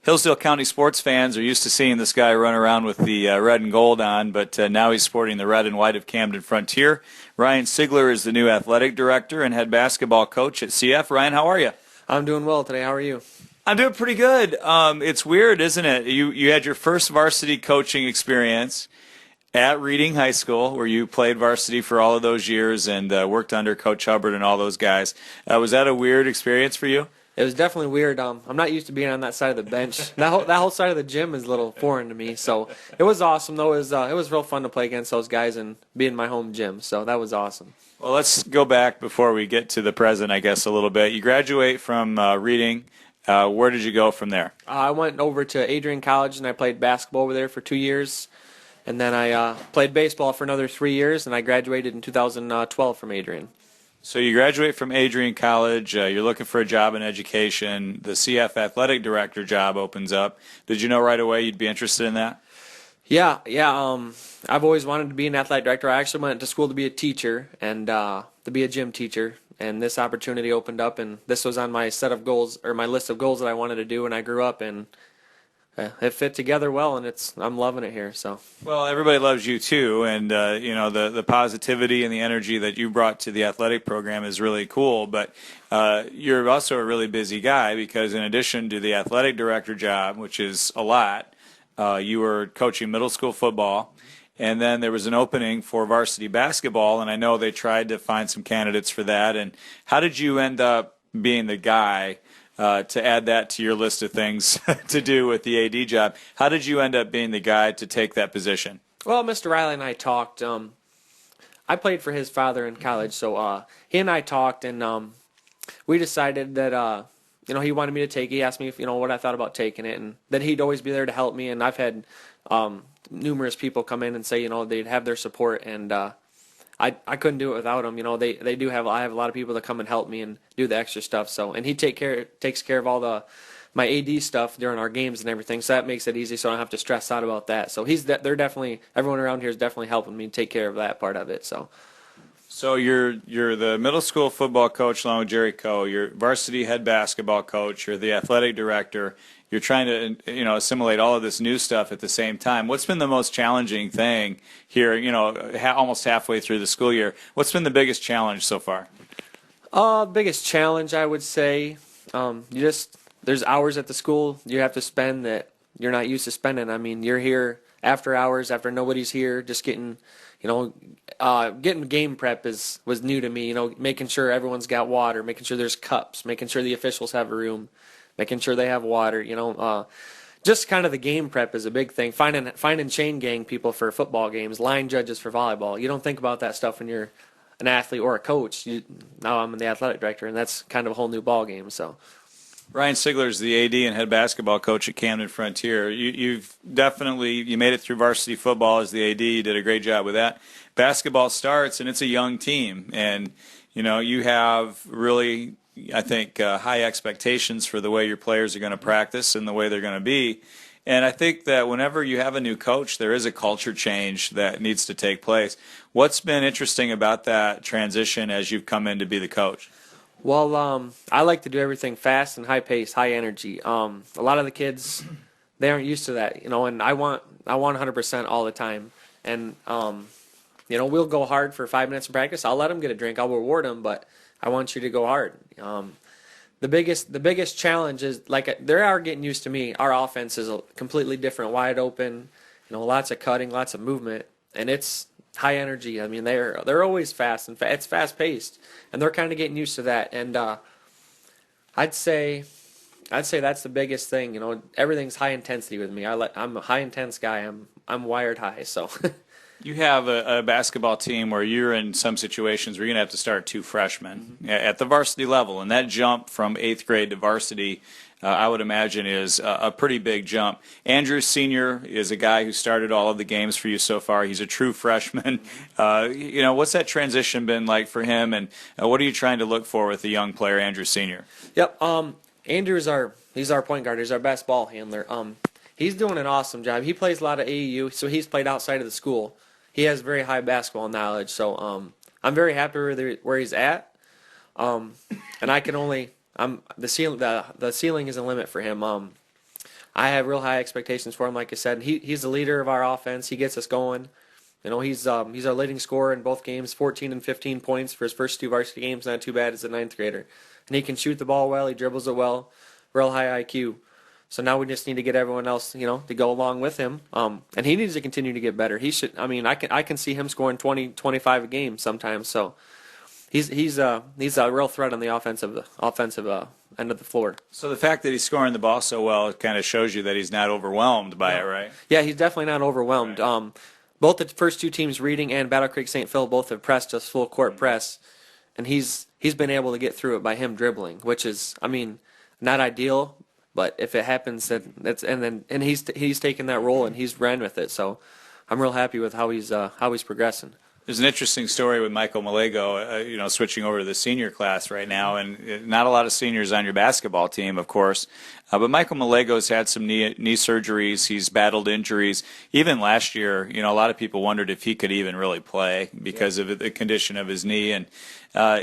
Hillsdale County sports fans are used to seeing this guy run around with the red and gold on, but now he's sporting the red and white of Camden Frontier. Ryan Sigler is the new athletic director and head basketball coach at CF. Ryan, how are you? I'm doing well today. How are you? I'm doing pretty good. It's weird, isn't it? You had your first varsity coaching experience at Reading High School, where you played varsity for all of those years and worked under Coach Hubbard and all those guys. Was that a weird experience for you? It was definitely weird. I'm not used to being on that side of the bench. That whole side of the gym is a little foreign to me. So it was awesome, though. It was real fun to play against those guys and be in my home gym. So that was awesome. Well, let's go back before we get to the present, I guess, a little bit. You graduate from Reading. Where did you go from there? I went over to Adrian College and I played basketball over there for 2 years. And then I played baseball for another 3 years, and I graduated in 2012 from Adrian. So you graduate from Adrian College, you're looking for a job in education, the CF athletic director job opens up. Did you know right away you'd be interested in that? Yeah. I've always wanted to be an athletic director. I actually went to school to be a teacher and to be a gym teacher, and this opportunity opened up, and this was on my set of goals, or my list of goals that I wanted to do when I grew up, and it fit together well, and I'm loving it here. So. Well, everybody loves you too, and the positivity and the energy that you brought to the athletic program is really cool. But you're also a really busy guy because in addition to the athletic director job, which is a lot, you were coaching middle school football, and then there was an opening for varsity basketball, and I know they tried to find some candidates for that. And how did you end up being the guy to add that to your list of things to do with the AD job? How did you end up being the guy to take that position? Well, Mr. Riley and I talked. I played for his father in college, so he and I talked, and we decided that he wanted me to take it. He asked me if what I thought about taking it, and that he'd always be there to help me. And I've had numerous people come in and say they'd have their support, and I couldn't do it without them. They do have. I have a lot of people that come and help me and do the extra stuff. So, and he takes care of all my AD stuff during our games and everything. So that makes it easy. So I don't have to stress out about that. So they're definitely, everyone around here is definitely helping me take care of that part of it. So you're the middle school football coach along with Jerry Coe. You're varsity head basketball coach. You're the athletic director. You're trying to assimilate all of this new stuff at the same time. What's been the most challenging thing here? Almost halfway through the school year. What's been the biggest challenge so far? Biggest challenge, I would say, there's hours at the school you have to spend that you're not used to spending. I mean, you're here after hours, after nobody's here, just getting game prep was new to me. Making sure everyone's got water, making sure there's cups, making sure the officials have a room, making sure they have water. Just kind of the game prep is a big thing. Finding chain gang people for football games, line judges for volleyball. You don't think about that stuff when you're an athlete or a coach. Now I'm the athletic director, and that's kind of a whole new ball game. So. Ryan Sigler is the AD and head basketball coach at Camden Frontier. You've definitely made it through varsity football as the AD. You did a great job with that. Basketball starts, and it's a young team. And, you have really, I think, high expectations for the way your players are going to practice and the way they're going to be. And I think that whenever you have a new coach, there is a culture change that needs to take place. What's been interesting about that transition as you've come in to be the coach? Well, I like to do everything fast and high pace, high energy. A lot of the kids, they aren't used to that, and I want 100% all the time. And we'll go hard for 5 minutes of practice. I'll let them get a drink. I'll reward them, but I want you to go hard. The biggest challenge is they are getting used to me. Our offense is completely different, wide open, lots of cutting, lots of movement, and it's high energy. I mean, they're always fast, and it's fast paced, and they're kind of getting used to that. And I'd say that's the biggest thing. Everything's high intensity with me. I'm a high intense guy. I'm wired high. So. You have a basketball team where you're in some situations where you're going to have to start 2 freshmen at the varsity level, and that jump from 8th grade to varsity, I would imagine, is a pretty big jump. Andrew Sr. is a guy who started all of the games for you so far. He's a true freshman. What's that transition been like for him, and what are you trying to look for with the young player, Andrew Sr.? Yep. Andrew's he's our point guard. He's our best ball handler. He's doing an awesome job. He plays a lot of AAU, so he's played outside of the school. He has very high basketball knowledge, so I'm very happy where he's at. And I can only the ceiling is a limit for him. I have real high expectations for him. Like I said, he's the leader of our offense. He gets us going. You know, he's our leading scorer in both games, 14 and 15 points for his first 2 varsity games. Not too bad as a ninth grader. And he can shoot the ball well. He dribbles it well. Real high IQ. So now we just need to get everyone else, you know, to go along with him. And he needs to continue to get better. He should. I mean, I can see him scoring 20, 25 a game sometimes. So he's a real threat on the offensive end of the floor. So the fact that he's scoring the ball so well, it kind of shows you that he's not overwhelmed by it, right? Yeah, he's definitely not overwhelmed. Right. Both the first two teams, Reading and Battle Creek St. Phil, both have pressed us full court press, and he's been able to get through it by him dribbling, which is, I mean, not ideal. But if it happens, he's taken that role and he's ran with it. So I'm real happy with how he's progressing. There's an interesting story with Michael Malego, you know, switching over to the senior class right now, and not a lot of seniors on your basketball team, of course. But Michael Malego's had some knee surgeries. He's battled injuries. Even last year, you know, a lot of people wondered if he could even really play because of the condition of his knee. And,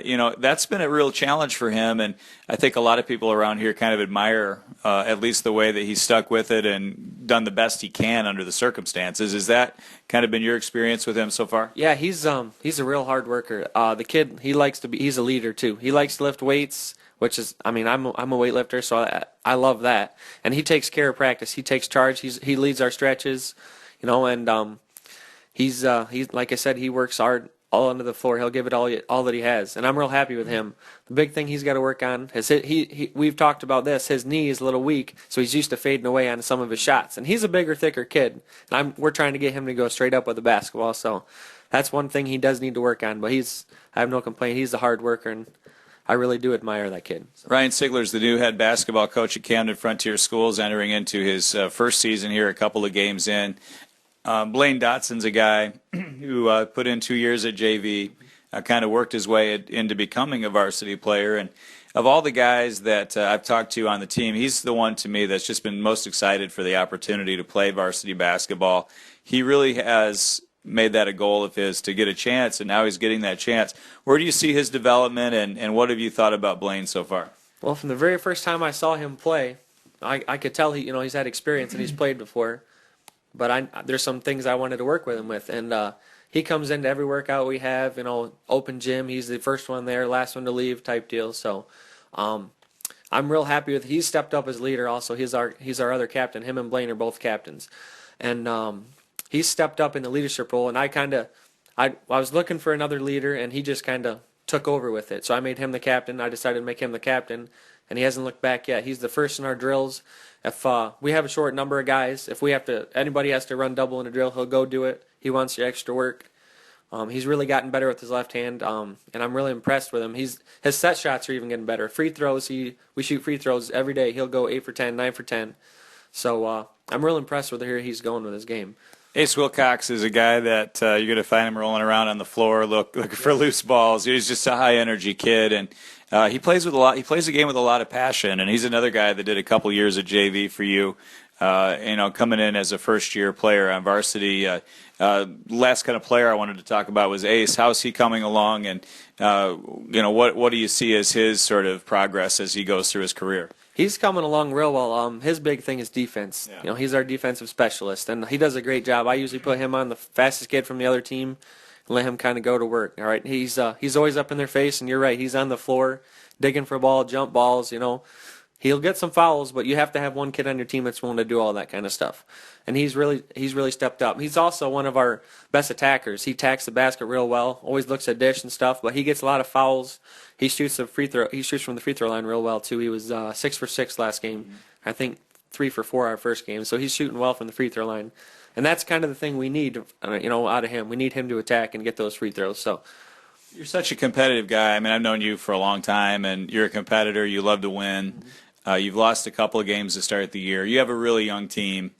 you know, that's been a real challenge for him. And I think a lot of people around here kind of admire at least the way that he's stuck with it and done the best he can under the circumstances. Has that kind of been your experience with him so far? Yeah, he's a real hard worker. The kid, he's a leader too. He likes to lift weights, which is, I mean, I'm a weightlifter, so I love that. And he takes care of practice. He takes charge. He leads our stretches, you know, and he's like I said, he works hard all under the floor. He'll give it all that he has, and I'm real happy with him. The big thing he's got to work on is we've talked about this. His knee is a little weak, so he's used to fading away on some of his shots. And he's a bigger, thicker kid. And we're trying to get him to go straight up with the basketball. So that's one thing he does need to work on. But I have no complaint. He's a hard worker, and I really do admire that kid. Ryan Sigler's the new head basketball coach at Camden Frontier Schools, entering into his first season here, a couple of games in. Blaine Dotson's a guy who put in 2 years at JV, kind of worked his way into becoming a varsity player. And of all the guys that I've talked to on the team, he's the one to me that's just been most excited for the opportunity to play varsity basketball. He really has made that a goal of his to get a chance, and now he's getting that chance. Where do you see his development, and what have you thought about Blaine so far? Well, from the very first time I saw him play, I could tell he's had experience and he's played before. But there's some things I wanted to work with him with, and he comes into every workout we have, you know, open gym. He's the first one there, last one to leave type deal. So I'm real happy with. He's stepped up as leader. Also, he's our other captain. Him and Blaine are both captains, and he's stepped up in the leadership role. And I was looking for another leader, and he just kind of took over with it. So I made him the captain. I decided to make him the captain, and he hasn't looked back yet. He's the first in our drills. If we have a short number of guys, if anybody has to run double in a drill, he'll go do it. He wants the extra work. He's really gotten better with his left hand, and I'm really impressed with him. His set shots are even getting better. Free throws, we shoot free throws every day. He'll go 8 for 10, 9 for 10. So I'm real impressed with where he's going with his game. Ace Wilcox is a guy that you're going to find him rolling around on the floor, looking for loose balls. He's just a high energy kid, and he plays with a lot. He plays the game with a lot of passion, and he's another guy that did a couple years at JV for you. You know, coming in as a first-year player on varsity. Last kind of player I wanted to talk about was Ace. How's he coming along, and you know, what do you see as his sort of progress as he goes through his career? He's coming along real well. His big thing is defense. Yeah. You know, he's our defensive specialist, and he does a great job. I usually put him on the fastest kid from the other team and let him kind of go to work. All right, he's always up in their face, and you're right. He's on the floor digging for a ball, jump balls. You know, he'll get some fouls, but you have to have one kid on your team that's willing to do all that kind of stuff. And he's really stepped up. He's also one of our best attackers. He attacks the basket real well. Always looks at dish and stuff, but he gets a lot of fouls. He shoots from the free throw line real well too. He was 6 for 6 last game. I think 3 for 4 our first game. So he's shooting well from the free throw line, and that's kind of the thing we need, you know, out of him. We need him to attack and get those free throws. So. You're such a competitive guy. I mean, I've known you for a long time, and you're a competitor. You love to win. You've lost a couple of games to start the year. You have a really young team,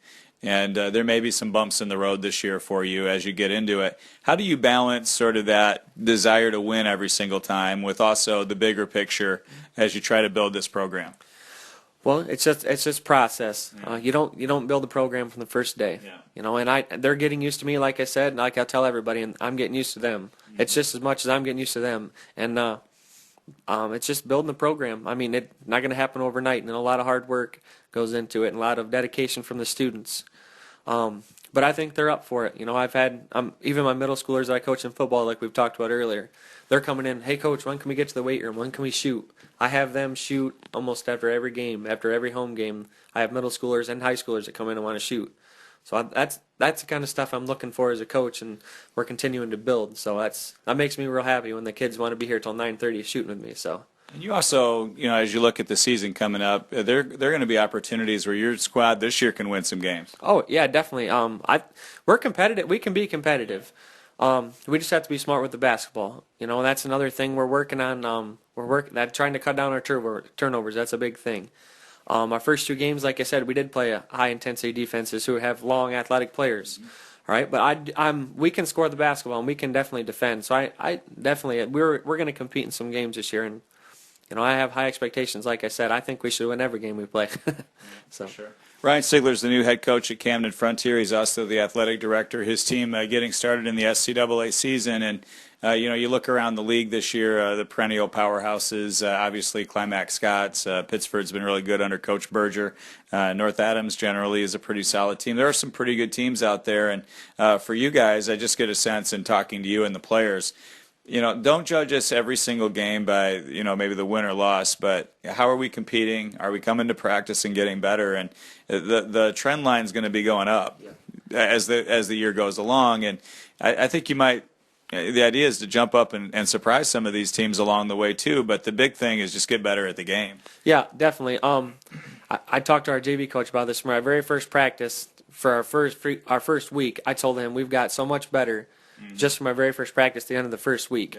and there may be some bumps in the road this year for you as you get into it. How do you balance sort of that desire to win every single time with also the bigger picture as you try to build this program? Well, it's just process. You don't build a program from the first day. Yeah. You know, and they're getting used to me, like I said, and like I tell everybody, and I'm getting used to them. It's just as much as I'm getting used to them. And It's just building the program. I mean, it's not going to happen overnight, and a lot of hard work goes into it, and a lot of dedication from the students. But I think they're up for it. You know, I've had even my middle schoolers that I coach in football, like we've talked about earlier. They're coming in. Hey, coach, when can we get to the weight room? When can we shoot? I have them shoot almost after every game, after every home game. I have middle schoolers and high schoolers that come in and want to shoot. So that's the kind of stuff I'm looking for as a coach, and we're continuing to build. So that makes me real happy when the kids want to be here till 9:30 shooting with me. So. And you also, as you look at the season coming up, there are going to be opportunities where your squad this year can win some games. Oh yeah, definitely. We're competitive. We can be competitive. We just have to be smart with the basketball. You know, that's another thing we're working on. Trying to cut down our turnovers. That's a big thing. Our first 2 games, like I said, we did play high intensity defenses who have long athletic players. All right, but we can score the basketball and we can definitely defend. So I definitely we're going to compete in some games this year, and I have high expectations. Like I said, I think we should win every game we play. So. Sure. Ryan Sigler is the new head coach at Camden Frontier. He's also the athletic director. His team getting started in the SCAA season, and you look around the league this year, the perennial powerhouses, obviously Climax Scots. Pittsford's been really good under Coach Berger. North Adams generally is a pretty solid team. There are some pretty good teams out there, and for you guys, I just get a sense in talking to you and the players. Don't judge us every single game by, maybe the win or loss, but how are we competing? Are we coming to practice and getting better? And the trend line is going to be going up as the year goes along. And I think the idea is to jump up and surprise some of these teams along the way too. But the big thing is just get better at the game. Yeah, definitely. I talked to our JV coach about this from our very first practice for our first week. I told him we've got so much better. Just from my very first practice, the end of the first week,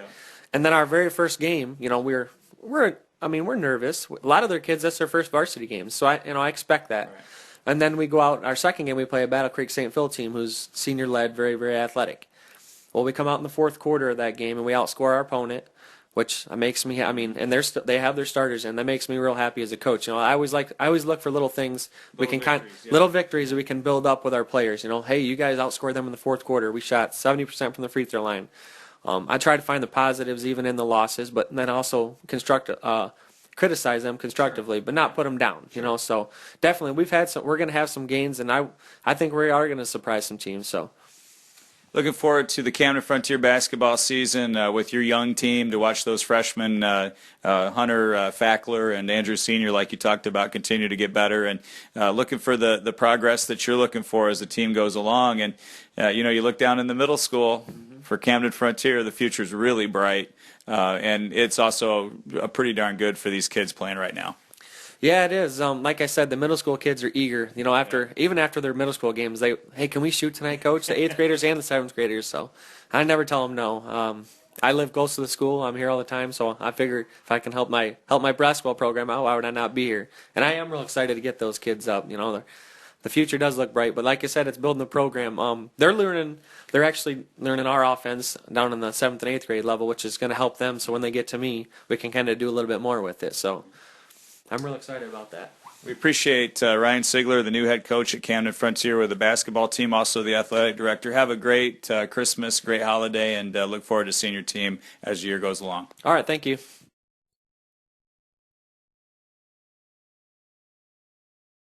and then our very first game, we're nervous. A lot of their kids, that's their first varsity game, so I expect that. Right. And then we go out our second game, we play a Battle Creek St. Phil team who's senior led, very very athletic. Well, we come out in the fourth quarter of that game and we outscore our opponent, which makes me. And they have their starters in. That makes me real happy as a coach. I always look for little things little victories that we can build up with our players. Hey, you guys outscored them in the fourth quarter. We shot 70% from the free throw line. I try to find the positives even in the losses, but then also criticize them constructively, but not put them down. So definitely we're going to have some gains, and I think we are going to surprise some teams. So. Looking forward to the Camden Frontier basketball season with your young team, to watch those freshmen, Hunter Fackler and Andrew Senior, like you talked about, continue to get better, and looking for the progress that you're looking for as the team goes along. And, you look down in the middle school for Camden Frontier, the future's really bright, and it's also pretty darn good for these kids playing right now. Yeah, it is. Like I said, the middle school kids are eager. Even after their middle school games, hey, can we shoot tonight, coach? The 8th graders and the 7th graders. So I never tell them no. I live close to the school. I'm here all the time, so I figure if I can help my basketball program out, why would I not be here? And I am real excited to get those kids up. The future does look bright, but like I said, it's building the program. They're actually learning our offense down in the 7th and 8th grade level, which is going to help them. So when they get to me, we can kind of do a little bit more with it. So. I'm real excited about that. We appreciate Ryan Sigler, the new head coach at Camden Frontier with the basketball team, also the athletic director. Have a great Christmas, great holiday, and look forward to seeing your team as the year goes along. All right, thank you.